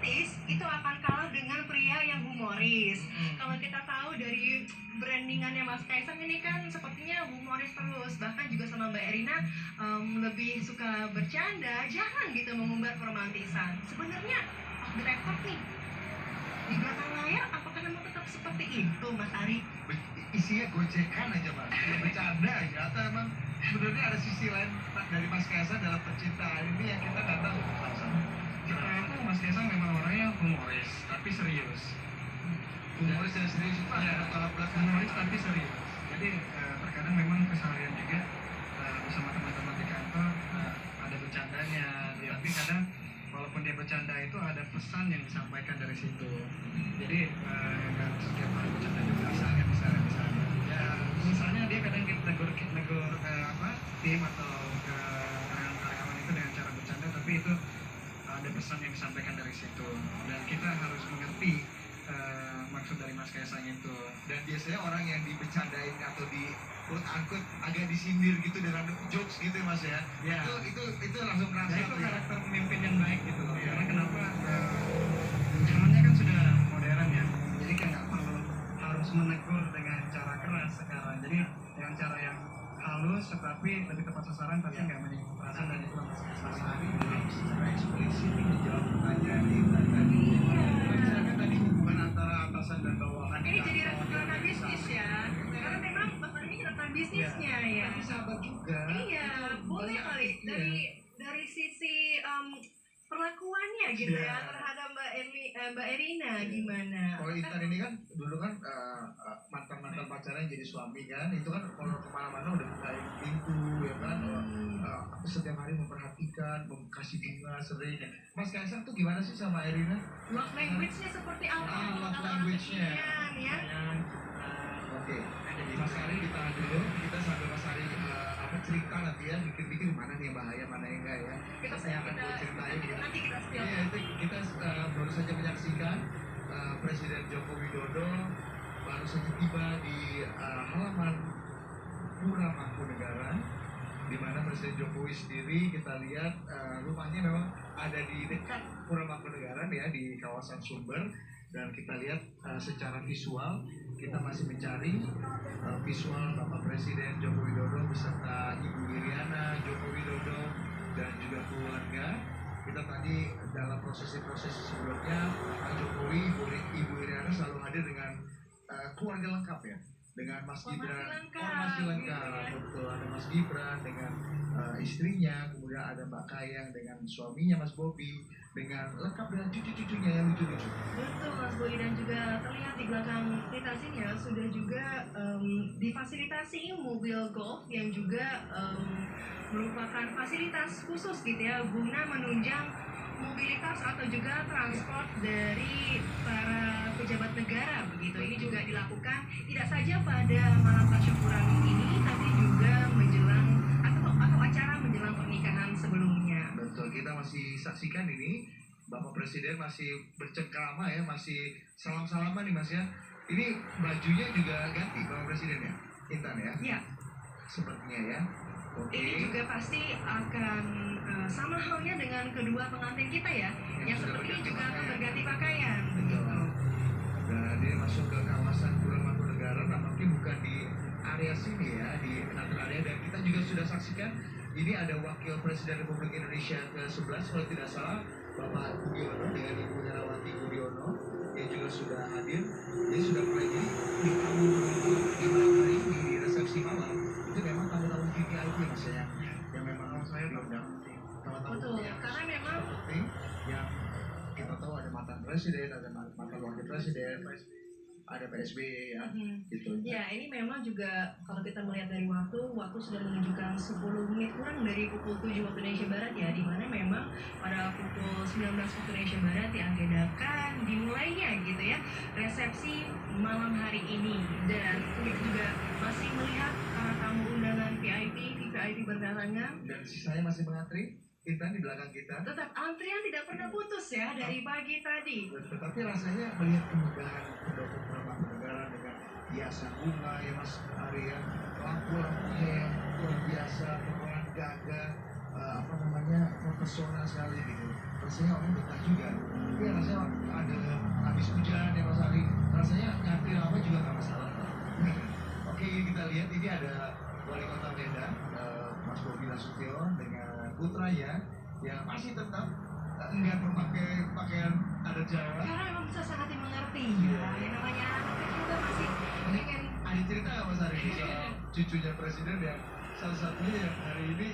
romantis itu akan kalah dengan pria yang humoris. Kalau kita tahu dari brandingannya Mas Kaisang ini kan sepertinya humoris terus, bahkan juga sama Mbak Erina lebih suka bercanda, jarang gitu mengumbar keromantisan. Sebenarnya off the record nih, di belakang layar apakah memang tetap seperti itu Mas Ari? Isinya gojekan aja Mas, bercanda aja, atau emang sebenarnya ada sisi lain dari Mas Kaisang dalam percintaan ini yang kita nggak tahu langsung. Aku Mas Kaisang memang orangnya humoris tapi serius. Humoris dan serius itu ada tolak belakang. Humoris tapi serius. Jadi terkadang memang keseharian juga bersama teman-teman di kantor ada bercandanya. Tapi kadang walaupun dia bercanda itu ada pesan yang disampaikan dari situ. Jadi nggak setiap hari bercanda juga. Misalnya. Ya misalnya dia kadang negur tim atau ke karyawan itu dengan cara bercanda, tapi itu ada pesan yang disampaikan dari situ dan kita harus mengerti maksud dari Mas Kaisang itu. Dan biasanya orang yang dibecandain atau di quote unquote agak disindir gitu dengan jokes gitu ya Mas ya. Ya. Itu langsung kerasa Ya, itu tuh ya. karakter pemimpin yang baik gitu loh. Ya. Karena kenapa zamannya kan sudah modern ya. Jadi kan nggak perlu harus menegur dengan cara keras sekarang. Jadi dengan cara yang halus tetapi lebih tepat sasaran tapi nggak menyinggung perasaan dan itu Mas Ari Secara eksplisit menjawab pertanyaan kita tadi. Misalkan tadi hubungan antara atasan dan bawahan. Ini jadi rekan bisnis ya, karena memang Mas Ari ini rekan bisnisnya ya. Tapi sahabat juga. Iya, boleh kali dari sisi perlakuannya gitu ya terhadap Mbak Erina gimana? Kalau Intan ini kan dulu kan mantan pacarnya jadi suami kan, itu kan kalau kemana-mana udah bukain pintu ya kan, aku setiap hari memperhatikan, kasih bunga sering. Mas Kaisang tuh gimana sih sama Erina? Love language-nya seperti apa? Love language-nya. Ya. Oke, Mas Ari ditahan dulu, kita sambil Mas Ari cerita nanti ya, pikir-pikir mana nih yang bahaya, mana yang enggak ya. Saya akan ceritain ya. Nanti kita spill. Iya, itu kita baru saja menyaksikan Presiden Joko Widodo baru saja tiba di halaman Pura Mangkunegaran, di mana Presiden Jokowi sendiri kita lihat rumahnya memang ada di dekat Pura Mangkunegaran ya, di kawasan Sumber. Dan kita lihat secara visual kita masih mencari visual Bapak Presiden Joko Widodo beserta Ibu Iriana Joko Widodo dan juga keluarga. Kita tadi dalam prosesi sebelumnya Pak Jokowi, Ibu Iriana selalu hadir dengan keluarga lengkap ya, dengan Mas Gibran, formasi lengkap, betul, ada Mas Gibran dengan istrinya, kemudian ada Mbak Kayang dengan suaminya Mas Bobi, dengan lengkap dengan cucu-cucunya yang lucu-lucu. Betul Mas Boy, dan juga terlihat di belakang kita sini ya sudah juga difasilitasi mobil golf yang juga merupakan fasilitas khusus gitu ya guna menunjang mobilitas atau juga transport dari para pejabat negara begitu. Ini juga dilakukan tidak saja pada malam tasyukuran ini tapi juga menjelang atau acara menjelang pernikahan sebelumnya. Betul, kita masih saksikan ini Bapak Presiden masih bercengkrama ya, masih salam-salaman nih Mas ya. Ini bajunya juga ganti Bapak Presiden ya, Intan ya? Iya. Sepertinya ya. Oke. Ini juga pasti akan sama halnya dengan kedua pengantin kita ya, yang sepertinya juga akan berganti pakaian. Betul. Dan dia masuk ke kawasan Pura Mangkunegaran, nampaknya bukan di area sini ya, di penonton area. Dan kita juga sudah saksikan ini ada Wakil Presiden Republik Indonesia ke-11 kalau tidak salah, Bapak Budiono dengan Ibu Herawati Budiono yang juga sudah hadir. Dia sudah mulai jadi tamu di malam hari di resepsi malam. Itu memang tamu-tamu VIP Mas ya, yang memang saya diundang. Betul, karena memang penting yang kita tahu ada mantan presiden, ada mantan wakil presiden, ada PSBY ya, gitu. Ya, ini memang juga kalau kita melihat dari waktu sudah menunjukkan 10 menit kurang dari pukul 7 waktu Indonesia Barat ya, di mana memang pada pukul 19 waktu Indonesia Barat diagendakan dimulainya gitu ya resepsi malam hari ini. Dan kita juga masih melihat para tamu undangan VIP berdatangan. Dan sisanya masih mengantri. Intan di belakang kita. Tetap antrian tidak pernah putus ya dari pagi tadi. Tetapi rasanya melihat kemegahan pendukung Pura Negara dengan hiasan bunga ya Mas Ari ya, lampu-lampunya yang luar biasa, pepohonan gagah, profesional sekali gitu. Rasanya orang betah juga. Tapi harusnya ada habis hujan ya Mas Ari, rasanya ngantri lama juga nggak masalah. Oke, kita lihat ini ada Wali Kota Medan, Mas Bobi Nasution dengan putranya yang masih tetap nggak memakai pakaian adat Jawa. Karena memang bisa sangat dimengerti ya. Yang namanya anak kecil kan masih pengen. Ada cerita nggak Mas Ari soal cucunya presiden yang salah satunya yang hari ini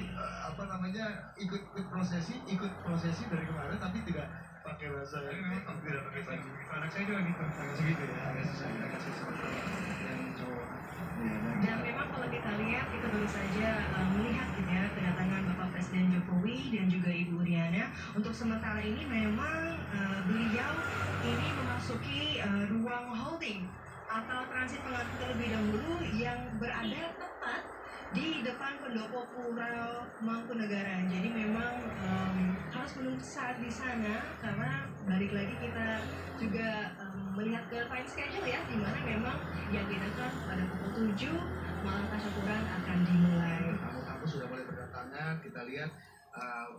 ikut prosesi dari kemarin tapi tidak pakai bahasa tidak pakai baju. Anak saya juga gitu, agak segitu ya, agak susah, agak susah. Yang cowok. Dan memang kalau kita lihat kita baru saja melihat gitu ya kedatangan Bapak Presiden Jokowi dan juga Ibu Riana. Untuk sementara ini memang beliau ini memasuki ruang holding atau transit pengantin terlebih dahulu yang berada tepat di depan Pendopo Pura Mangkunegaran. Jadi memang harus menunggu saat di sana karena balik lagi kita juga melihat ke time schedule ya, di mana memang diagendakan pada pukul 7 malam tasyakuran akan dimulai. Tamu-tamu sudah mulai berdatangan. Kita lihat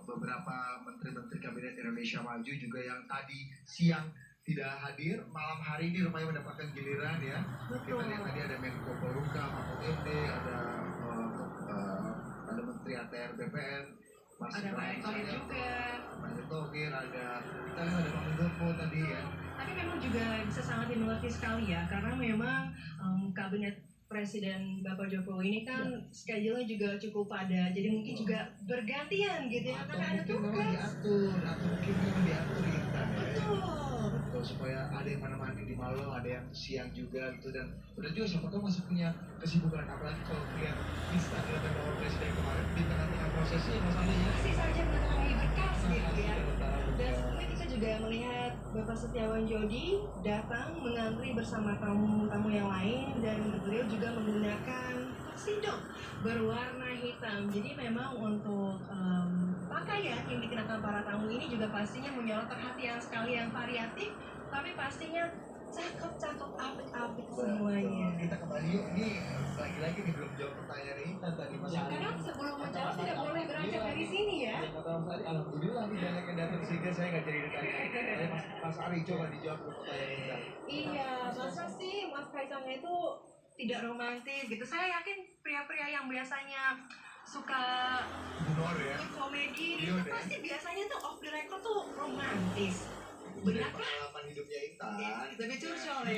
beberapa menteri-menteri kabinet Indonesia Maju juga yang tadi siang tidak hadir, malam hari ini rupanya mendapatkan giliran ya. Betul. Kita lihat tadi ada Menko Polhukam, Mahfud MD, ada Menteri ATR BPN, Ada Pak Erick Thohir juga. Pak Erick Thohir, kita lihat ada Pak Muldoko tadi ya. Tapi memang juga bisa sangat dimengerti sekali ya, karena memang kabinet Presiden Bapak Jokowi ini kan schedule-nya juga cukup padat, jadi mungkin juga bergantian gitu ya, Atau karena ada mungkin memang tugas. diatur, atau mungkin memang diatur ya. Betul. Supaya ada yang menemani di malam, ada yang siang juga gitu, dan benar juga siapa tahu masih punya kesibukan, apalagi kalau lihat Instagram Bapak Presiden kemarin di tengah-tengah prosesi masalahnya Masih saja mendatangi berkas gitu ya. Dan sebelumnya kita juga melihat Bapak Setiawan Jodi datang mengantri bersama tamu-tamu yang lain dan beliau juga menggunakan tuxedo berwarna hitam. Jadi memang untuk pakaian yang dikenakan para tamu ini juga pastinya menyorot perhatian sekali yang variatif, tapi pastinya cakep-cakep, apik-apik semuanya. Kita kembali yuk, ini lagi-lagi nih belum jawab pertanyaan Intan tadi Mas Ari. Karena sebelum menjawab tidak boleh beranjak dari sini ya. Ya, kata Mas Ari, alhamdulillah nih banyak yang datang sehingga saya nggak jadi ditanya. Mas Ari coba dijawab dulu pertanyaan Intan. Iya, masa sih Mas Kaisangnya itu tidak romantis gitu. Saya yakin pria-pria yang biasanya suka Humor ya. komedi Iya itu deh. pasti biasanya tuh off the record tuh romantis. Benar Benar kan? pengalaman hidupnya Intan. Tapi curcol ya.